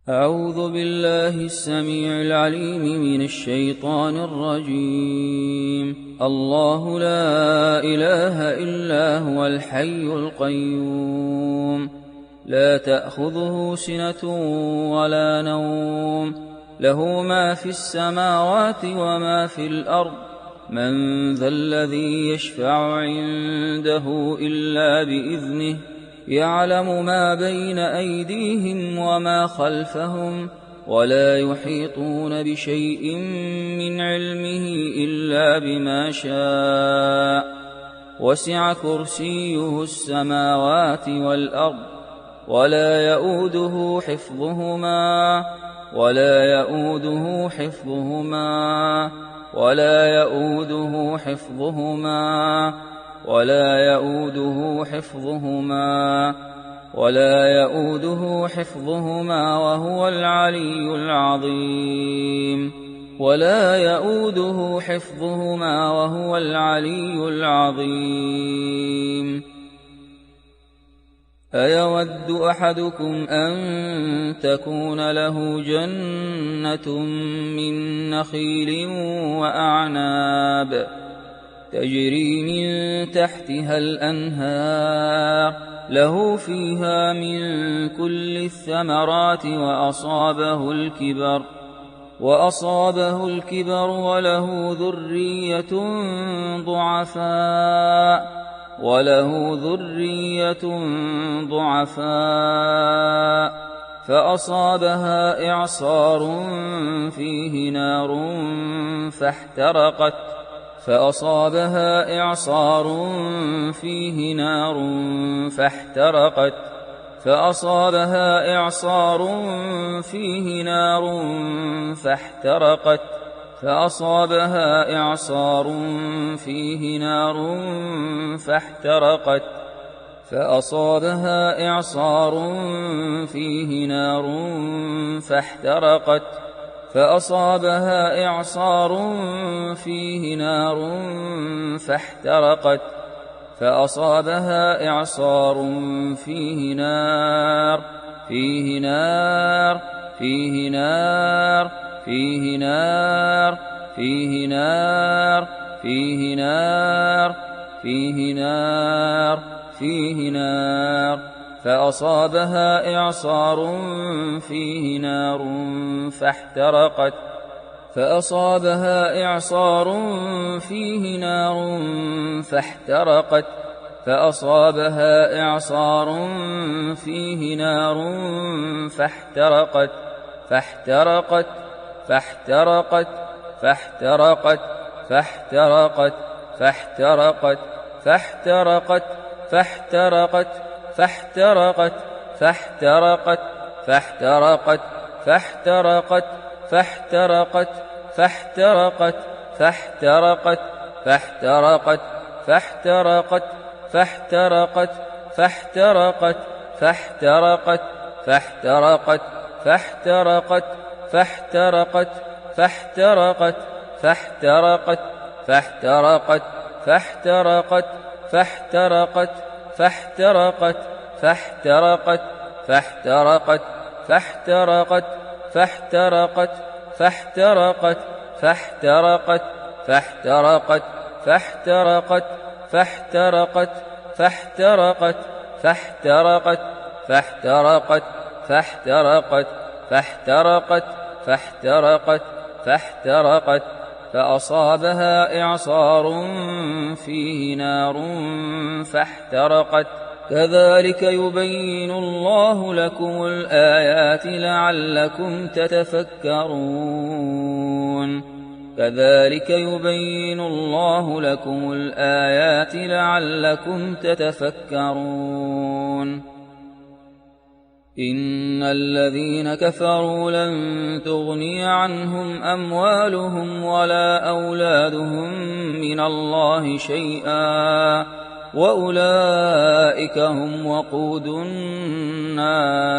أعوذ بالله السميع العليم من الشيطان الرجيم. الله لا إله إلا هو الحي القيوم، لا تأخذه سنة ولا نوم، له ما في السماوات وما في الأرض. من ذا الذي يشفع عنده إلا بإذنه، يعلم ما بين أيديهم وما خلفهم، ولا يحيطون بشيء من علمه إلا بما شاء. وسع كرسيه السماوات والأرض، ولا يؤوده حفظهما ولا يؤوده حفظهما ولا يؤوده حفظهما ولا يؤوده حفظهما ولا يؤوده حفظهما وهو العلي العظيم. ولا يؤوده حفظهما وهو العلي العظيم. أيود أحدكم أن تكون له جنة من نخيل وأعناب تجري من تحتها الأنهار، له فيها من كل الثمرات وأصابه الكبر وله ذرية ضعفاء فأصابها إعصار فيه نار فاحترقت كذلك يبين الله لكم الآيات لعلكم تتفكرون. إن الذين كفروا لن تغني عنهم أموالهم ولا أولادهم من الله شيئا، وأولئك هم وقود النار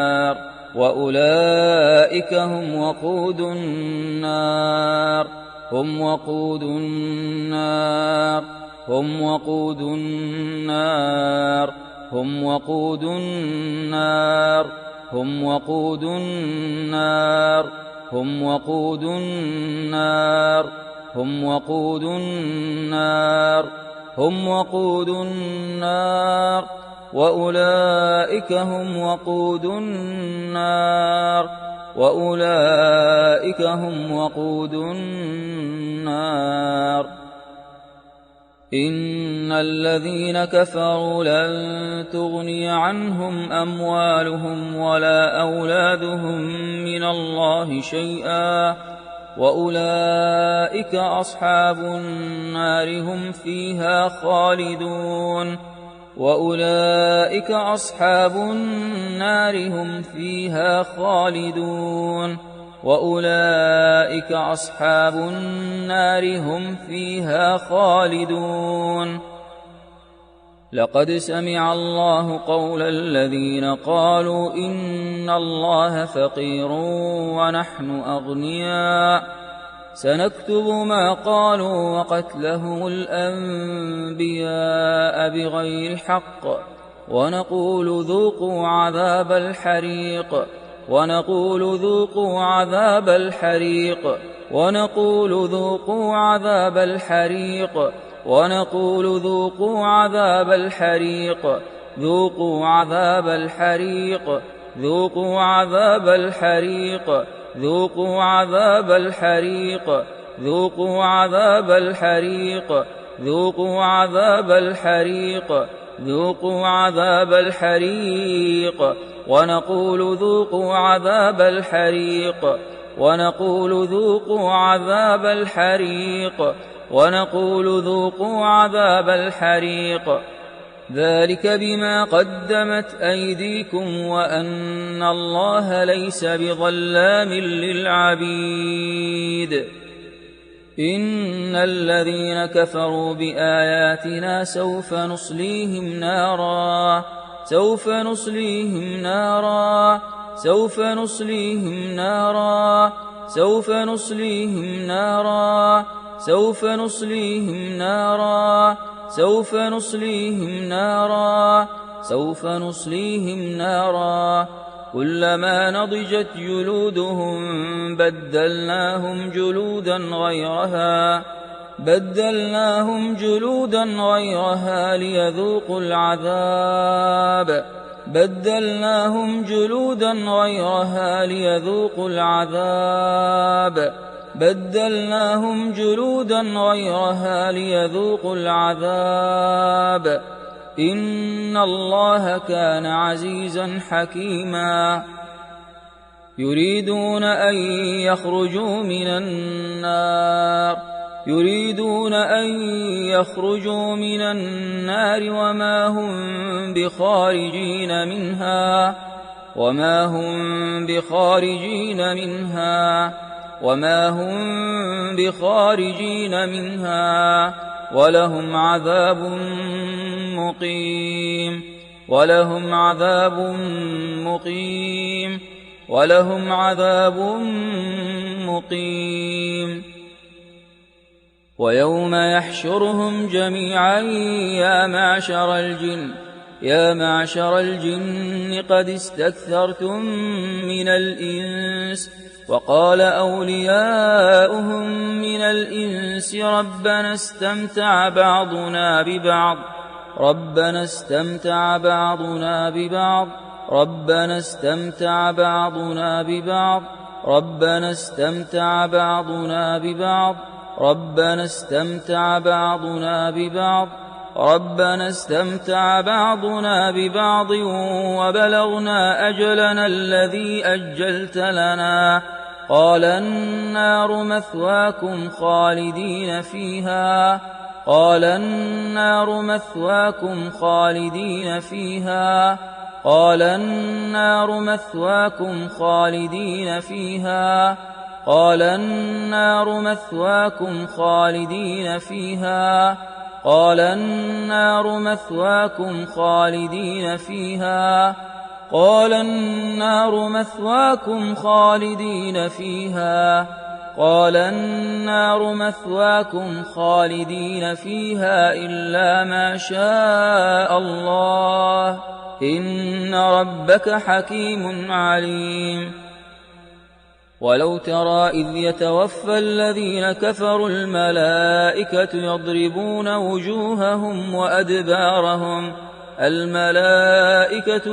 هم وقود النار هم وقود النار هم وقود النار هم وقود النار وأولئك هم وقود النار وأولئك هم وقود النار إن الذين كفروا لن تغني عنهم أموالهم ولا أولادهم من الله شيئا وأولئك أصحاب النار هم فيها خالدون وأولئك أصحاب النار هم فيها خالدون وأولئك أصحاب النار هم فيها خالدون لقد سمع الله قول الذين قالوا إن الله فقير ونحن أغنياء سنكتب ما قالوا وقتلهم الأنبياء بغير حق ونقول ذوقوا عذاب الحريق ونقول ذوقوا عذاب الحريق ونقول ذوقوا عذاب الحريق ونقول ذوقوا عذاب الحريق ذوقوا عذاب الحريق ذوقوا عذاب الحريق ذوقوا عذاب الحريق ذوقوا عذاب الحريق ذوقوا عذاب الحريق ذوقوا عذاب الحريق ونقول ذوقوا عذاب الحريق ونقول ذوقوا عذاب الحريق ونقول ذوقوا عذاب الحريق ذلك بما قدمت أيديكم وأن الله ليس بظلام للعبيد إن الذين كفروا بآياتنا سوف نصليهم نارا سوف نصليهم نارا سوف نصليهم نارا سوف نصليهم نارا سوف نصليهم نارا سوف نصليهم نارا سوف نصليهم نارا كلما نضجت جلودهم بدلناهم جلودا غيرها ليذوقوا العذاب بدلناهم جلودا غيرها ليذوقوا العذاب بدلناهم جلودا غيرها ليذوقوا العذاب إن الله كان عزيزا حكيما يريدون أن يخرجوا من النار يريدون أن يخرجوا من النار وما هم بخارجين منها وما هم بخارجين منها وما هم بخارجين منها ولهم عذاب مقيم ولهم عذاب مقيم ولهم عذاب مقيم ويوم يحشرهم جميعا يا معشر الجن قد استكثرتم من الإنس وقال أولياؤهم من الإنس ربنا استمتع بعضنا ببعض ربنا استمتع بعضنا ببعض ربنا استمتع بعضنا ببعض ربنا استمتع بعضنا ببعض ربنا استمتع بعضنا ببعض ربنا استمتع بعضنا ببعض وبلغنا أجلنا الذي أجلت لنا قال النار مثواكم خالدين فيها قال النار مثواكم خالدين فيها قال النار مثواكم خالدين فيها قال النار مثواكم خالدين فيها قال النار مثواكم خالدين فيها قال النار مثواكم خالدين فيها قال النار مثواكم خالدين فيها إلا ما شاء الله إن ربك حكيم عليم. ولو ترى إذ يتوفى الذين كفروا الملائكة يضربون وجوههم وأدبارهم الملائكة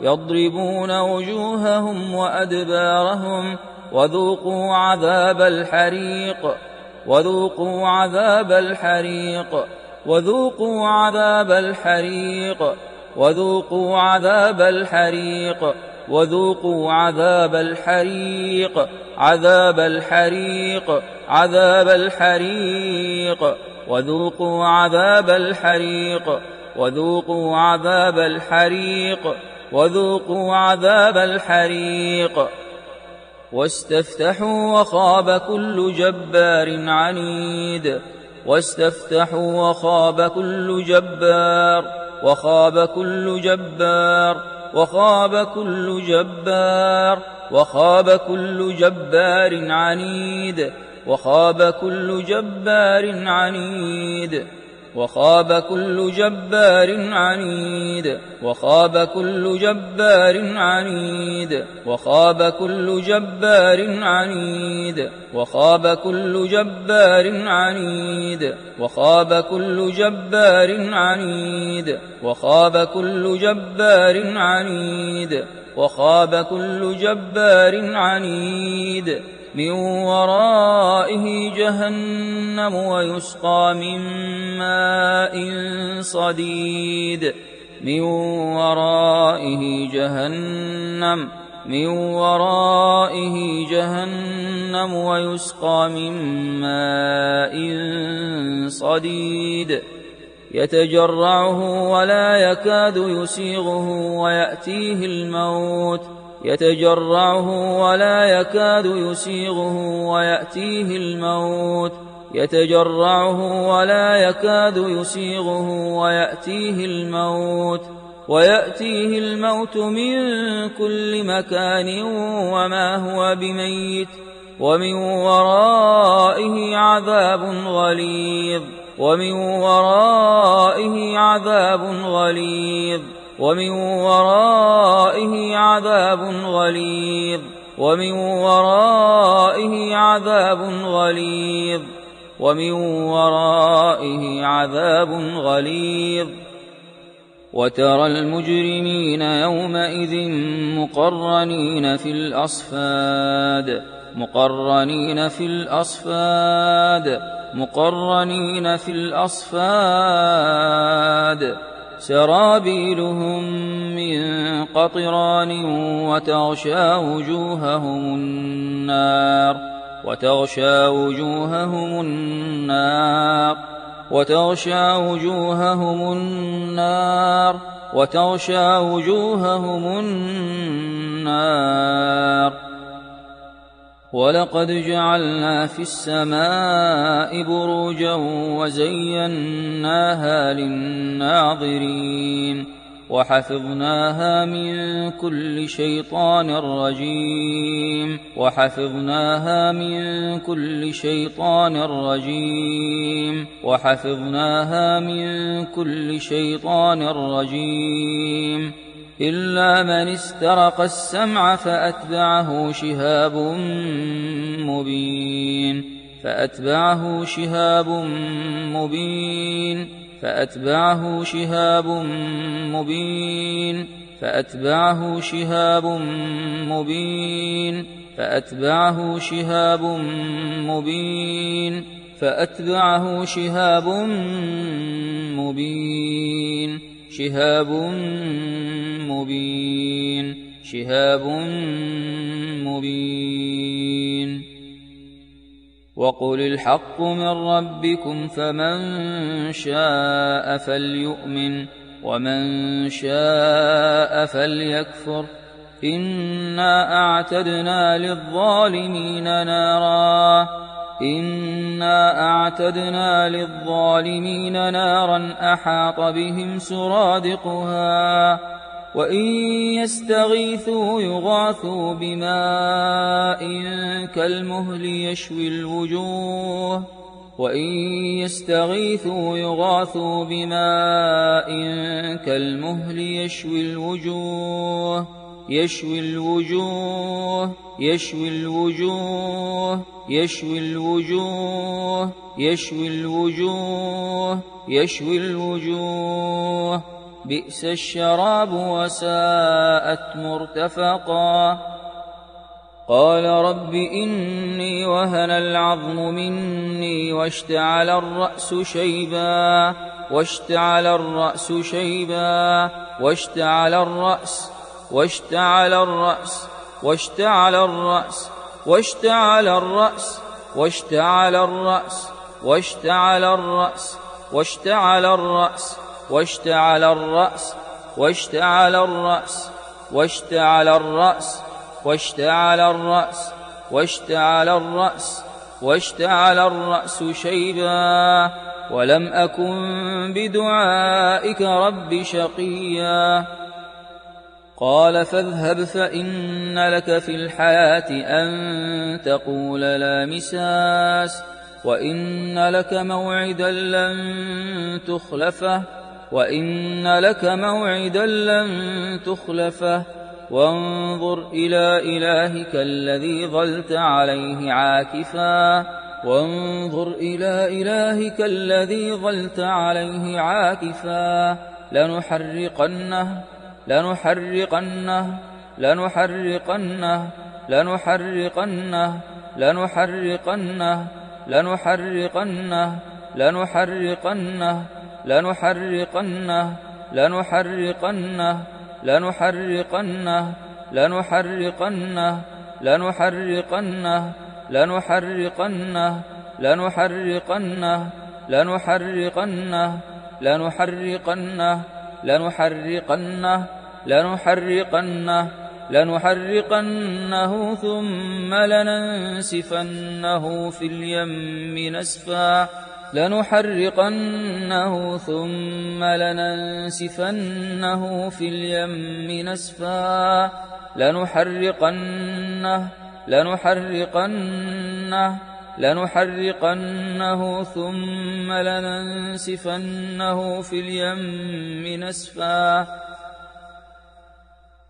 يضربون وجوههم وأدبارهم وذوقوا عذاب الحريق وذوقوا عذاب الحريق وذوقوا عذاب الحريق وذوقوا عذاب الحريق وذوقوا عذاب الحريق عذاب الحريق عذاب الحريق وذوقوا عذاب الحريق وذوقوا عذاب الحريق وذوقوا عذاب الحريق. واستفتحوا وخاب كل جبار عنيد واستفتحوا وخاب كل جبار وخاب كل جبار وخاب كل جبار وخاب كل جبار عنيد وخاب كل جبار عنيد وخاب كل جبار عنيد وخاب كل جبار عنيد وخاب كل جبار عنيد وخاب كل جبار عنيد وخاب كل جبار عنيد وخاب كل جبار عنيد وخاب كل جبار عنيد. من ورائه جهنم ويسقى من ماء صديد من ورائه جهنم ويسقى من ماء صديد يتجرعه ولا يكاد يسيغه ويأتيه الموت يتجرعه ولا يكاد يسيغه ويأتيه الموت يتجرعه ولا يكاد يسيغه ويأتيه الموت من كل مكان وما هو بميت ومن ورائه عذاب غليظ ومن ورائه عذاب غليظ ومن ورائه عذاب غليظ ومن ورائه عذاب غليظ ومن ورائه عذاب غليظ. وترى المجرمين يومئذ مقرنين في الأصفاد سرابيلهم من قطران وتغشى وجوههم النار وتغشى وجوههم النار وتغشى وجوههم النار وتغشى وجوههم النار. ولقد جعلنا في السماء بروجا وزيناها للناظرين وحفظناها من كل شيطان رجيم وحفظناها من كل شيطان رجيم وحفظناها من كل شيطان رجيم إلا من استرق السمع فأتبعه شهاب مبين فأتبعه شهاب مبين فأتبعه شهاب مبين فأتبعه شهاب مبين فأتبعه شهاب مبين فأتبعه شهاب مبين شهاب مبين شهاب مبين. وقل الحق من ربكم فمن شاء فليؤمن ومن شاء فليكفر إنا أعتدنا للظالمين نارا أحاط بهم سرادقها وإن يستغيثوا يغاثوا بماء كالمهل يشوي الوجوه وإن يستغيثوا يغاثوا بماء كالمهل يشوي الوجوه يشوي الوجوه يشوي الوجوه يشوي الوجوه يشوي الوجوه يشوي الوجوه بئس الشراب وساءت مرتفقا قال رب إني وهن العظم مني واشتعل الرأس شيبا واشتعل الرأس شيبا واشتعل الرأس واشتعل الرأس واشتعل الرأس واشتعل الرأس واشتعل الرأس واشتعل الرأس واشتعل الرأس واشتعل الرأس واشتعل الرأس واشتعل الرأس واشتعل الرأس واشتعل الرأس واشتعل الرأس شيبا ولم أكن بدعائك رب شقيا قال فاذهب فإن لك في الحياة أن تقول لا مساس وإن لك موعدا لن تخلفه وإن لك موعدا لن تخلفه وانظر إلى إلهك الذي ظلت عليه عاكفا وانظر إلى إلهك الذي ظلت عليه عاكفا لنحرقنه لنحرقنه لنحرقنه لنحرقنه لنحرقنه لنحرقنه لنحرقنه لنحرقنه لنحرقنه لنحرقنه لنحرقنه لنحرقنه لنحرقنه لنحرقنه لنحرقنه لنحرقنه لنحرقنه لنحرقنه لنحرقنه ثم لننسفنه في اليم نسفا لنحرقنه ثم لننسفنه في اليم نسفا لنحرقنه لنحرقنه لنحرقنه ثم لننسفنه في اليم نسفا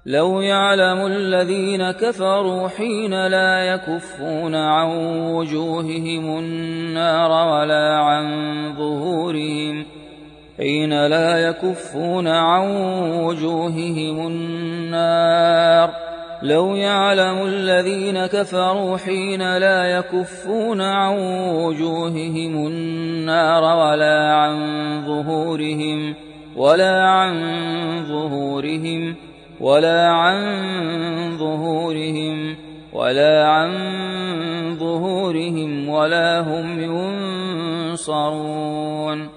لو يعلم الذين كفروا حين لا يكفون عن وجوههم النار ولا عن ظهورهم حين لا يكفون عن وجوههم النار لو يعلم الذين كفروا حين لا يكفون عن وجوههم النار ولا عن ظهورهم ولا عن ظهورهم ولا عن ظهورهم ولا عن ظهورهم ولا هم ينصرون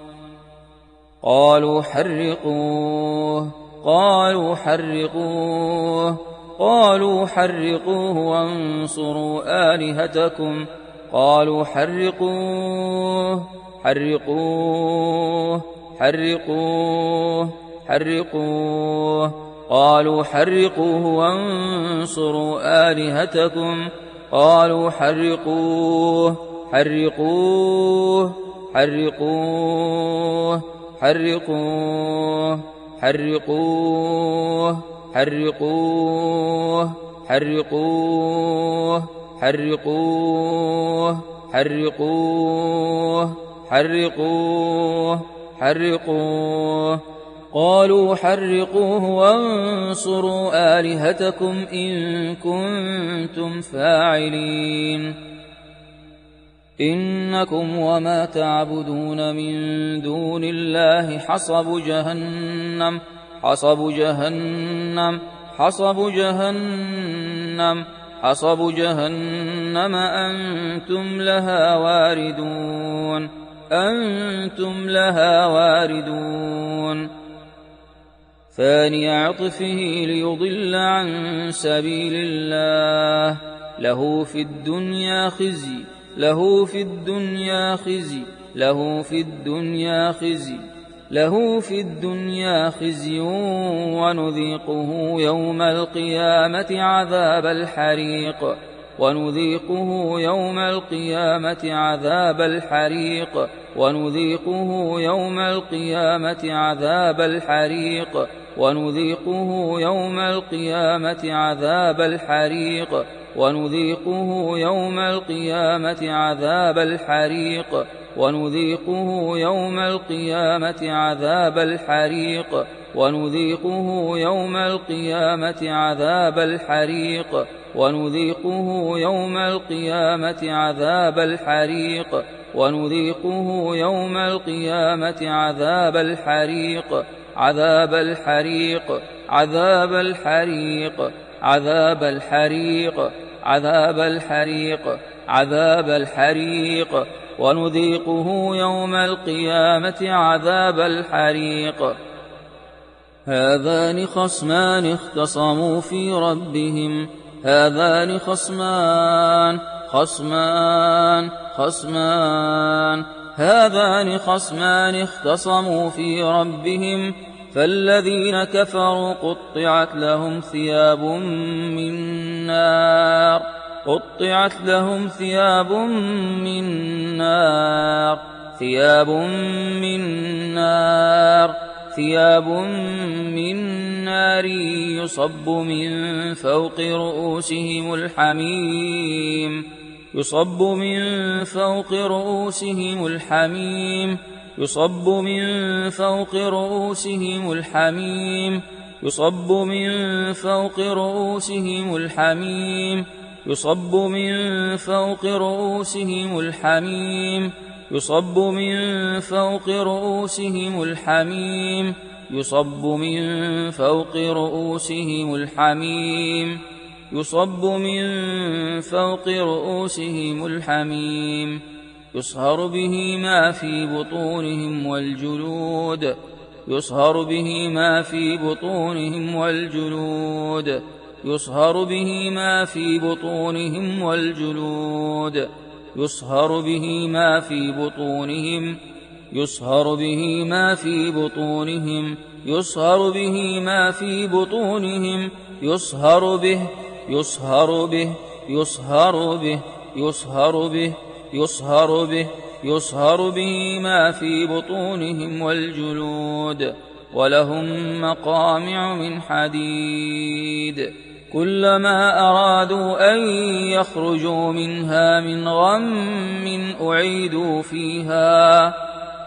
قالوا حرقوه قالوا حرقوه قالوا حرقوه وانصروا آلهتكم قالوا حرقوه حرقوه حرقوه حرقوه قالوا حرقوه وانصروا آلهتكم قالوا حرقوه حرقوه حرقوه حرقوه حرقوه حرقوه حرقوه حرقوه حرقوه حرقوه حرقوه قالوا حرقوه وانصروا آلهتكم إن كنتم فاعلين إنكم وما تعبدون من دون الله حصب جهنم حصب جهنم حصب جهنم حصب جهنم أنتم لها واردون أنتم لها واردون ثاني عطفه ليضل عن سبيل الله له في الدنيا خزي له في الدنيا خزي له في الدنيا خزي له في الدنيا خزي ونذيقه يوم القيامة عذاب الحريق ونذيقه يوم القيامة عذاب الحريق ونذيقه يوم القيامة عذاب الحريق ونذيقه يوم القيامة عذاب الحريق ونذيقه يوم القيامة عذاب الحريق ونذيقه يوم القيامة عذاب الحريق ونذيقه يوم القيامة عذاب الحريق ونذيقه يوم القيامة عذاب الحريق ونذيقه يوم القيامة عذاب الحريق عذاب الحريق عذاب الحريق عذاب الحريق عذاب الحريق عذاب الحريق ونذيقه يوم القيامة عذاب الحريق هذان خصمان اختصموا في ربهم هذان هذان خصمان اختصموا في ربهم فالذين كفروا قطعت لهم ثياب من نار يصب من فوق رؤوسهم الحميم يصب من فوق رؤوسهم الحميم يصب من فوق رؤوسهم الحميم يصب من فوق رؤوسهم الحميم يصب من فوق رؤوسهم الحميم يصب من فوق رؤوسهم الحميم يصب من فوق رؤوسهم الحميم يصب من فوق رؤوسهم الحميم يصهر به ما في بطونهم والجلود يصهر به ما في بطونهم والجلود يصهر به ما في بطونهم والجلود يصهر به ما في بطونهم يصهر به ما في بطونهم يصهر به ما في بطونهم يصهر به يصهر به يصهر به يصهر به يصهر به يصهر به ما في بطونهم والجلود ولهم مقامع من حديد كلما أرادوا أن يخرجوا منها من غم أعيدوا فيها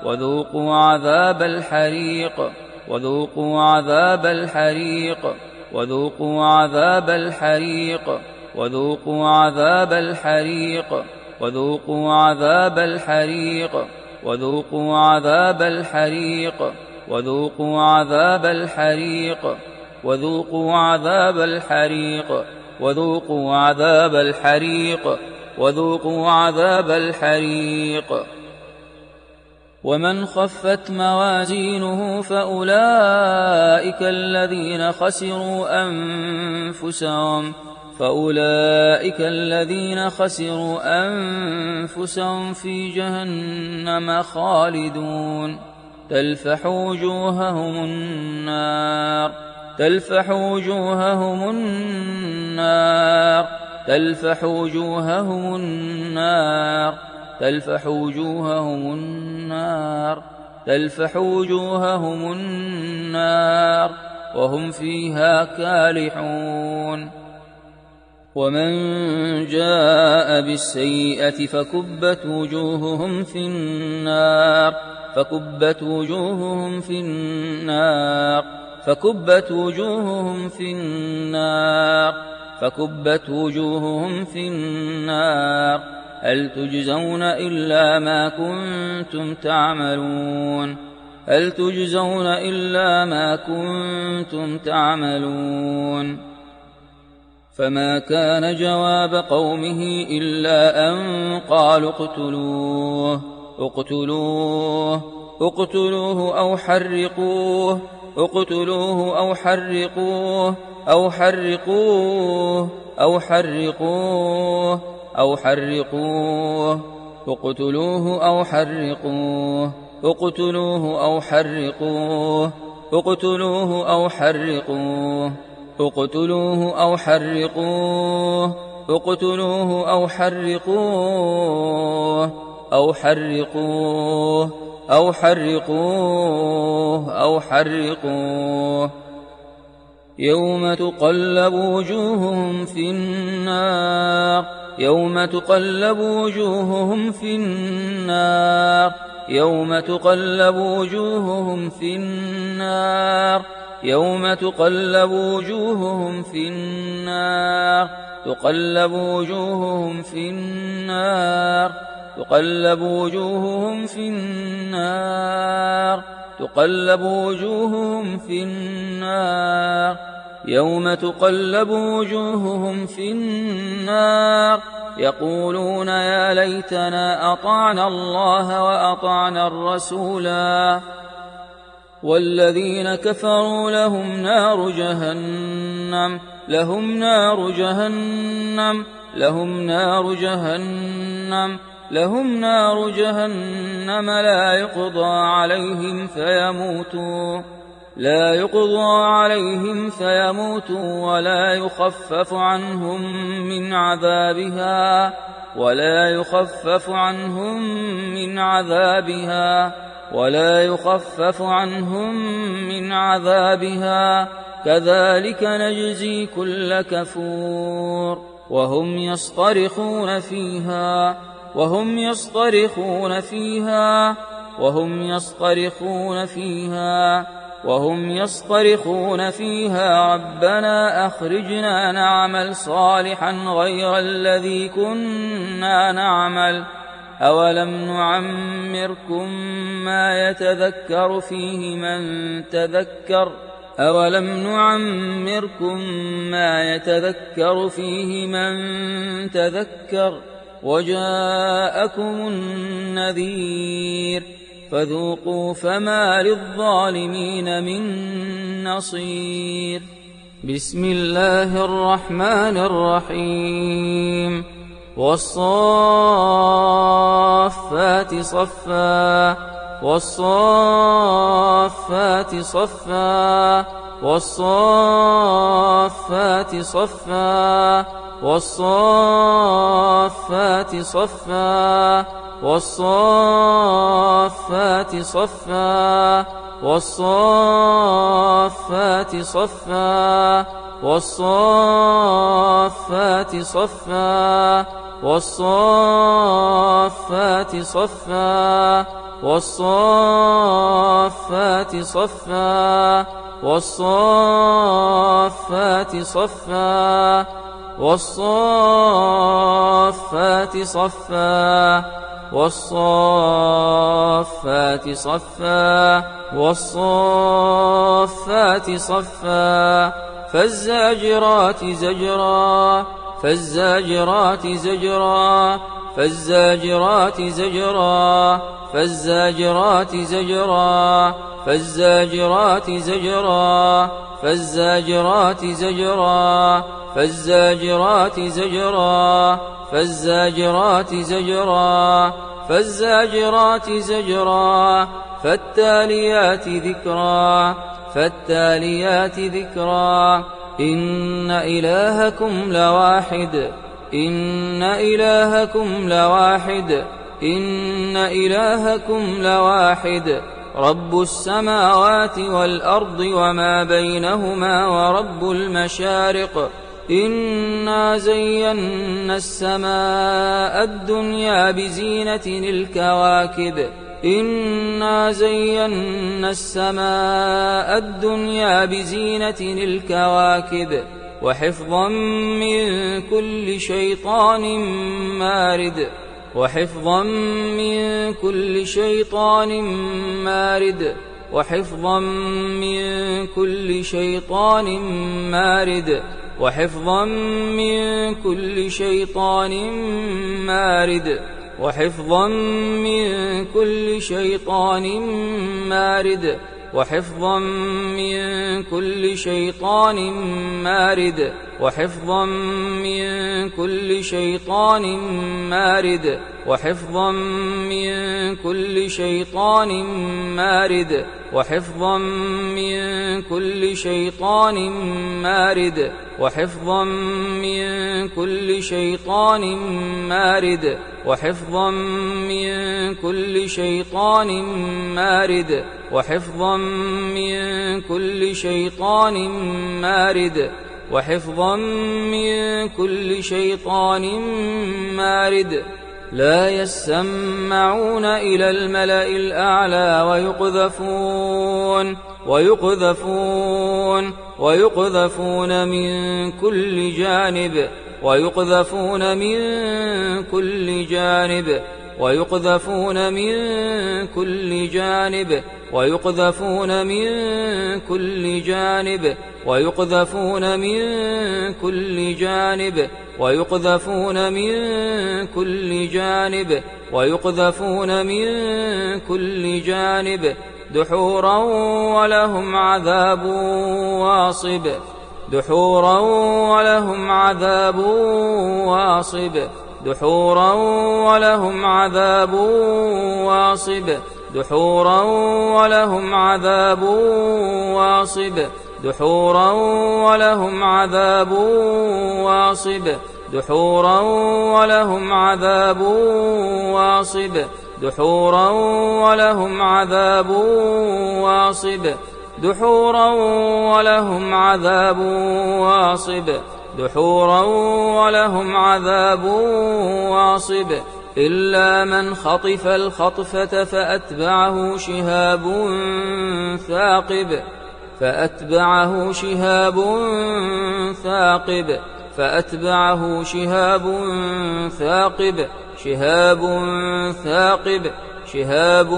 وذوقوا عذاب الحريق وذوقوا عذاب الحريق وذوقوا عذاب الحريق وذوقوا عذاب الحريق وذوقوا عذاب الحريق وذوقوا عذاب الحريق وذوقوا عذاب الحريق وذوقوا عذاب الحريق وذوقوا عذاب الحريق وذوقوا عذاب الحريق ومن خفت موازينه فأولئك الذين خسروا أنفسهم في جهنم خالدون تلفح وجوههم النار تلفح وجوههم النار تلفح وجوههم النار تلفح وجوههم النار تلفح وجوههم النار وهم فيها كالحون ومن جاء بالسيئة فكبت وجوههم في النار فكبت وجوههم في النار فكبت وجوههم في النار فكبت وجوههم في النار هل تجزون إلا ما كنتم تعملون هل تجزون إلا ما كنتم تعملون فما كان جواب قومه إلا أن قالوا اقتلوه اقتلوه اقتلوه أو حرقوه اقتلوه أو حرقوه أو حرقوه أو حرقوه أو حرقوه اقتلوه أو حرقوه اقتلوه أو حرقوه اقتلوه أو حرقوه اقتلوه أو حرقوه اقتلوه أو حرقوه أو حرقوه أو حرقوه أو حرقوه يوم تقلب وجوههم في النار يوم تقلب وجوههم في النار يوم تقلب وجوههم في النار يوم تقلب وجوههم في النار تقلب وجوههم في النار تقلب وجوههم في النار تقلب وجوههم في النار يوم تقلب وجوههم في النار يقولون يا ليتنا أطعنا الله وأطعنا الرسولا والذين كفروا لهم نار جهنم لهم نار جهنم لهم نار جهنم لهم نار جهنم لا يقضى عليهم فيموتوا لا يقضى عليهم فيموتوا ولا يخفف عنهم من عذابها ولا يخفف عنهم من عذابها ولا يخفف عنهم من عذابها كذلك نجزي كل كفور وهم يصطرخون فيها وهم يصطرخون فيها وهم يصطرخون فيها وهم يصطرخون فيها ربنا أخرجنا نعمل صالحا غير الذي كنا نعمل أولم نعمركم ما يتذكر فيه من تذكر أولم نعمركم ما يتذكر فيه من تذكر وجاءكم النذير فذوقوا فما للظالمين من نصير بسم الله الرحمن الرحيم والصافات صفا والصافات صفا والصافات صفا والصافات صفا والصافات صفا والصافات صفا والصافات صفا والصافات صفا والصافات صفا والصافات صفا والصافات صفا والصافات صفا والصافات صفا فالزاجرات زجرا فالزاجرات زجرا فالزاجرات زجرا فالزاجرات زجرا فالزاجرات زجرا فالزاجرات زجرا فالزاجرات زجرا فالزاجرات زجرا فالزاجرات زجرا فالتاليات ذكرا فالتاليات ذكرا إن إلهكم لواحد إن إلهكم لواحد إن إلهكم لواحد رب السماوات والأرض وما بينهما ورب المشارق إنا زينا السماء الدنيا بزينة الكواكب إنا زينا السماء الدنيا بزينة الكواكب وحفظا من كل شيطان مارد وحفظا من كل شيطان مارد وحفظا من كل شيطان مارد وحفظا من كل شيطان مارد وحفظا من كل شيطان مارد وحفظا من كل شيطان مارد وحفظا من كل شيطان مارد وحفظا من كل شيطان مارد وحفظا من كل شيطان مارد وحفظا من كل شيطان مارد وحفظا من كل شيطان مارد وحفظا من كل شيطان مارد وحفظا من كل شيطان مارد لا يسمعون إلى الملأ الأعلى ويقذفون من كل جانب ويقذفون من كل جانب ويقذفون من كل جانب ويقذفون من كل جانب ويقذفون من كل جانب ويقذفون من كل جانب ويقذفون من كل جانب دحورا ولهم عذاب واصب دحورا ولهم عذاب واصب دحورا ولهم عذاب واصب دحورا ولهم عذاب واصب دحورا ولهم عذاب واصب دحورا ولهم عذاب واصب دحورا ولهم عذاب واصب دحورا ولهم عذاب واصب دحورا ولهم عذاب واصب إلا من خطف الخطفة فأتبعه شهاب ثاقب فأتبعه شهاب ثاقب فأتبعه شهاب ثاقب شهاب ثاقب شهاب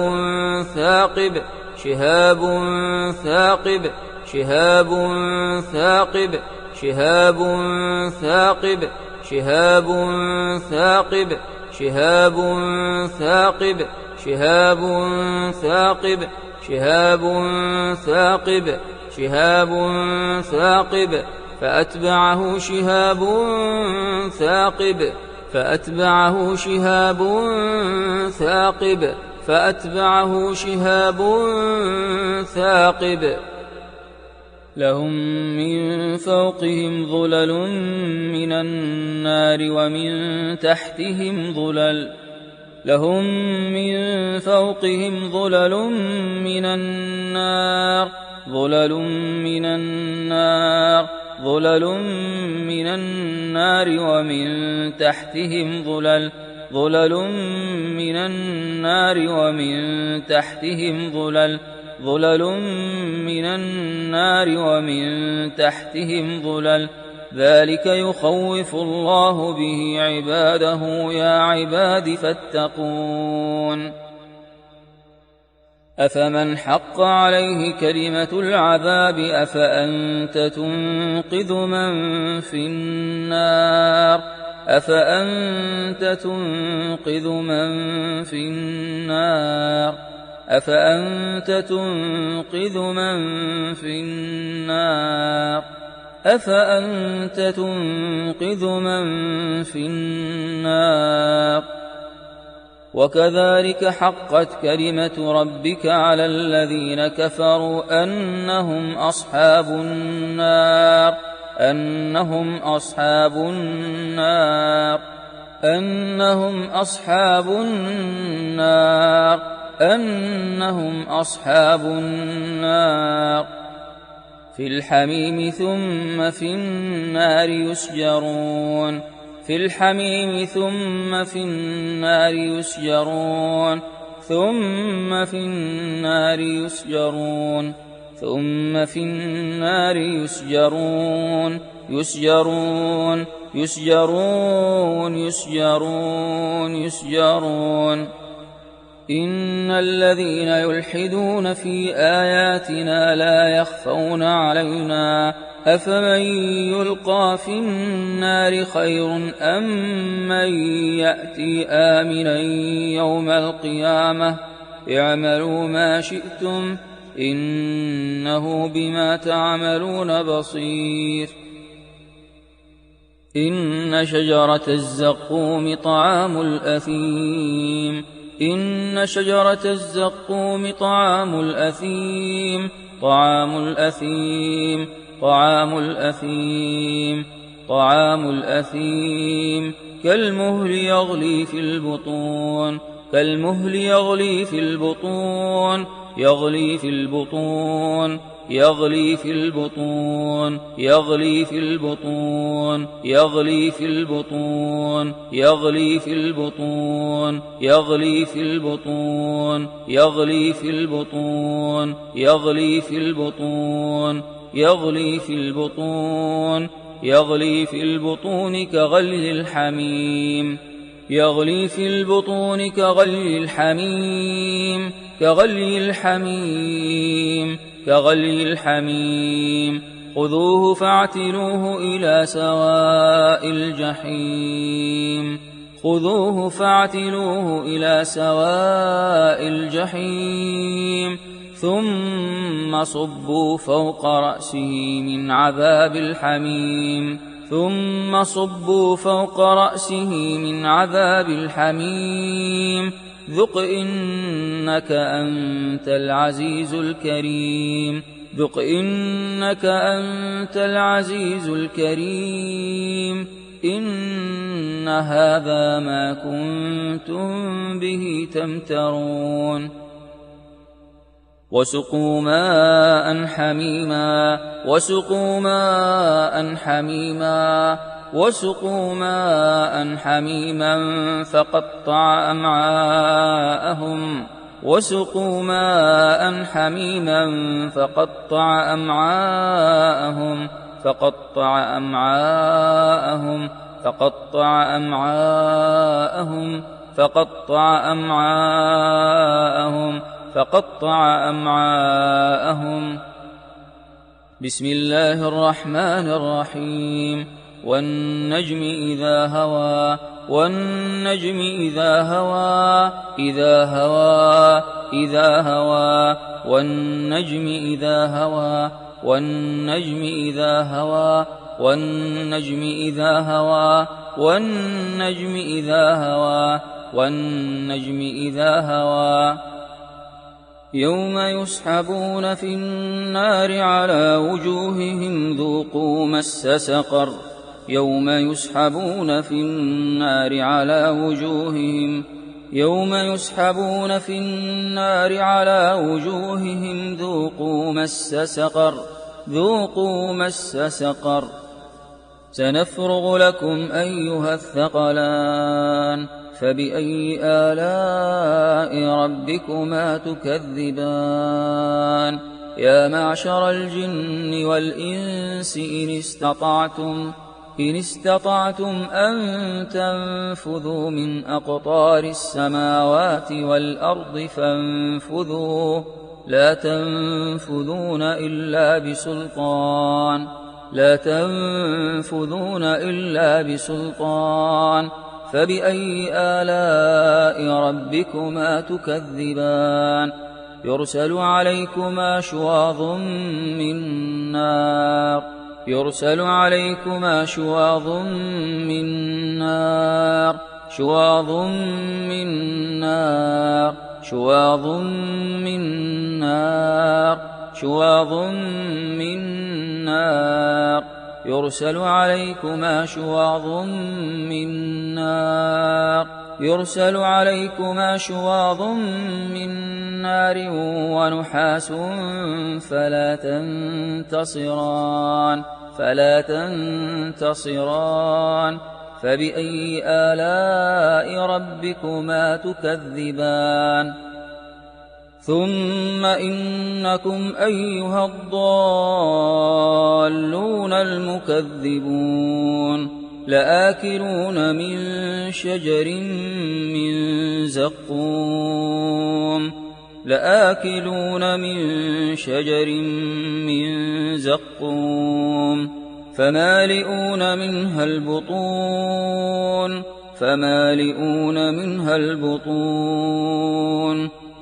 ثاقب شهاب ثاقب شهاب ثاقب شهاب ثاقب شهاب ثاقب شهاب ثاقب شهاب ثاقب شهاب ثاقب شهاب ثاقب فأتبعه شهاب ثاقب فأتبعه شهاب ثاقب فأتبعه شهاب ثاقب لهم من فوقهم ظلل من النار ومن تحتهم ظلل لهم من فوقهم ظلل من النار ظلل من النار ظلل من النار ومن تحتهم ظلل ظلل من النار ومن تحتهم ظلل ظلل من النار ومن تحتهم ظلل ذلك يخوف الله به عباده يا عباد فاتقون أفمن حق عليه كلمة العذاب أفأنت تنقذ من في النار أفأنت تنقذ من في النار أفأنت تنقذ من في النار أفأنت تنقذ من في النار وكذلك حقت كلمة ربك على الذين كفروا أنهم أصحاب النار أنهم أصحاب النار أنهم أصحاب النار أنهم أصحاب النار في الحميم ثم في النار يسجرون في الحميم ثم في النار يسجرون ثم في النار يسجرون ثم في النار يسجرون يسجرون يسجرون يسجرون يسجرون إن الذين يلحدون في آياتنا لا يخفون علينا أفمن يلقى في النار خير أم من يأتي آمنا يوم القيامة اعملوا ما شئتم إنه بما تعملون بصير إن شجرة الزقوم طعام الأثيم إن شجرة الزقوم طعام الأثيم طعام الأثيم طعام الأثيم طعام الأثيم كالمهل يغلي في البطون كالمهل يغلي في البطون يغلي في البطون يغلي في البطون يغلي في البطون يغلي في البطون يغلي في البطون يغلي في البطون يغلي في البطون يغلي في البطون يغلي في البطون يغلي في البطون كغلي الحميم يغلي في البطون كغلي الحميم كغلي الحميم كغلي الحميم خذوه فاعتلوه إلى سواء الجحيم خذوه فاعتلوه إلى سواء الجحيم ثم صبوا فوق رأسه من عذاب الحميم ثم صبوا فوق رأسه من عذاب الحميم ذق إنك أنت العزيز الكريم ذق إنك أنت العزيز الكريم إن هذا ما كنتم به تمترون وسقوا ماء حميما وسقوا ماء حميما وسقوا ماء حميما فقطع أمعاءهم وسقوا ماء حميما فقطع أمعاءهم فقطع أمعاءهم فقطع أمعاءهم فقطع أمعاءهم فقطع أمعاءهم بسم الله الرحمن الرحيم والنجم إذا هوى والنجم إذا هوى إذا هوى إذا هوى والنجم إذا هوى والنجم إذا هوى والنجم إذا هوى والنجم إذا هوى والنجم إذا هوى يوم يسحبون في النار على وجوههم ذوقوا مس سقر يوم يسحبون في النار على وجوههم يوم يسحبون في النار على وجوههم ذوقوا مس سقر ذوقوا مس سقر سنفرغ لكم أيها الثقلان فبأي آلاء ربكما تكذبان يا معشر الجن والإنس إن استطعتم أن تنفذوا من أقطار السماوات والأرض فانفذوا لا تنفذون إلا بسلطان لا تنفذون إلا بسلطان فبأي آلاء ربكما تكذبان يرسل عليكما شواظ من نار يرسل عليكما شواظ من نار شواظ من نار شواظ من نار شواظ من نار يرسل عليكما شواظ من نار يرسل عليكما شواظ من نار ونحاس فلا تنتصران فبأي آلاء ربكما تكذبان ثم إنكم أيها الضالون المكذبون لآكلون من شجر من زقوم لآكلون من شجر من زقوم فمالئون منها البطون فمالئون منها البطون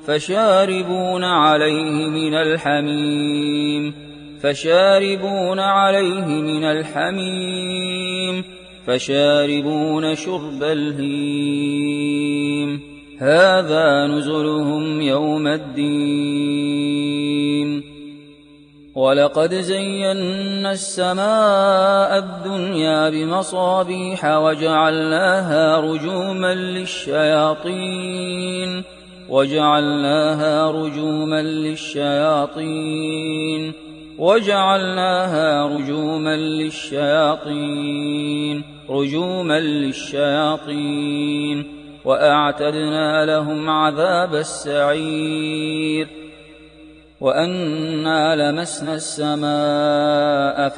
فشاربون عليه من الحميم فشاربون عليه من الحميم فشاربون شرب الهيم هذا نزلهم يوم الدين ولقد زينا السماء الدنيا بمصابيح وجعلناها رجوما للشياطين وأعتدنا لهم عذاب السعير وأنا لمسنا السماء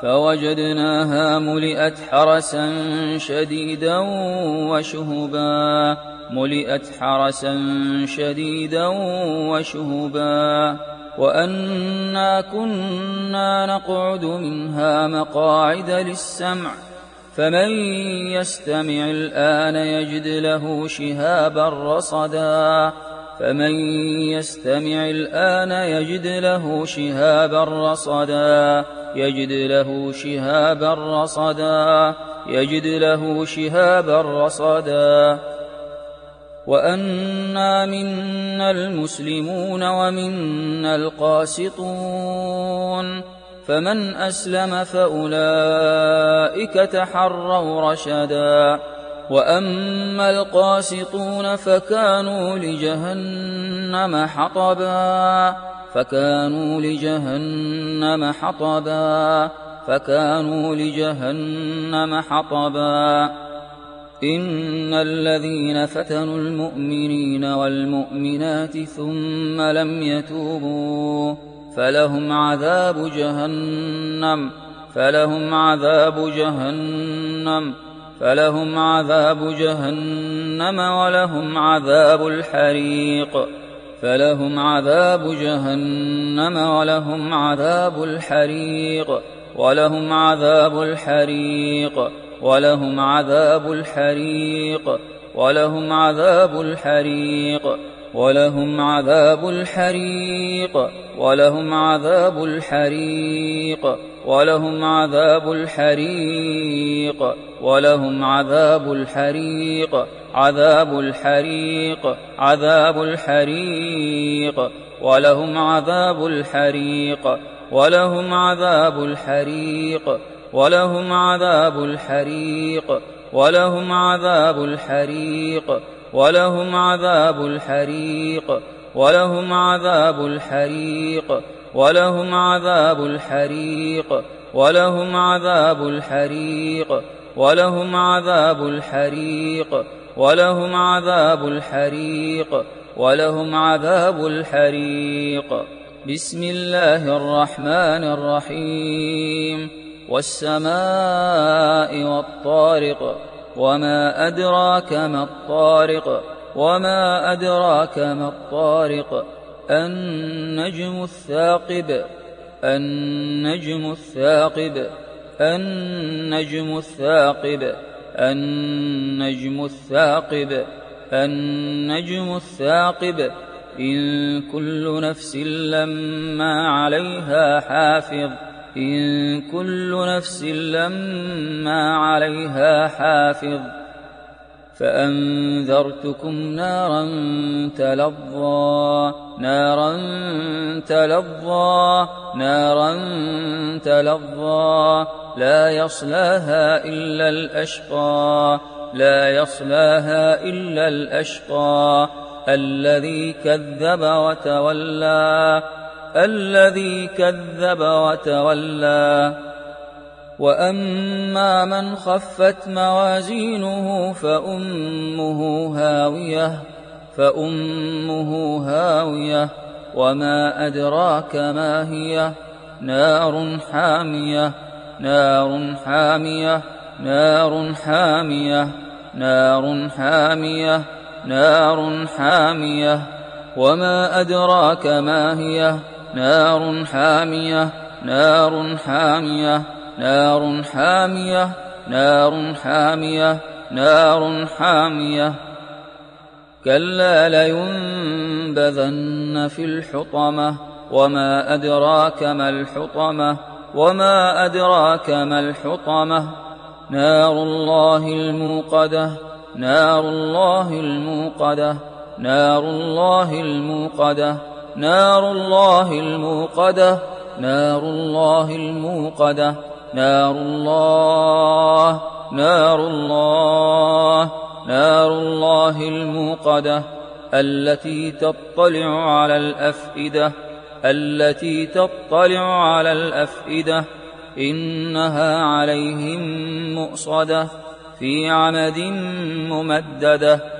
فوجدناها ملئت حرسا شديدا وشهبا وأنا كنا نقعد منها مقاعد للسمع فمن يستمع الآن يجد له شهابا رصدا وأنا منا المسلمون ومنا القاسطون فمن أسلم فأولئك تحروا رشدا وأما القاسطون فكانوا لجهنم حطبا إن الذين فتنوا المؤمنين والمؤمنات ثم لم يتوبوا فلهم عذاب جهنم ولهم عذاب الحريق بسم الله الرحمن الرحيم والسماء والطارق وما أدراك ما الطارق النجم الثاقب إن كل نفس لما عليها حافظ فأنذرتكم نارا تلظى لا يصلاها إلا الأشقى الذي كذب وتولى وأما من خفت موازينه فأمه هاوية وما أدراك ما هي نار حامية وما أدراك ما هي نار حامية نار حامية كلا لينبذن في الحطمة وما أدراك ما الحطمة وما أدراك ما الحطمة نار الله الموقدة نار الله الموقدة نار الله الموقدة نار الله الموقدة نار الله الموقدة نار الله نار الله نار الله الموقدة التي تطلع على الأفئدة التي تطلع على الأفئدة إنها عليهم مؤصدة في عمد ممددة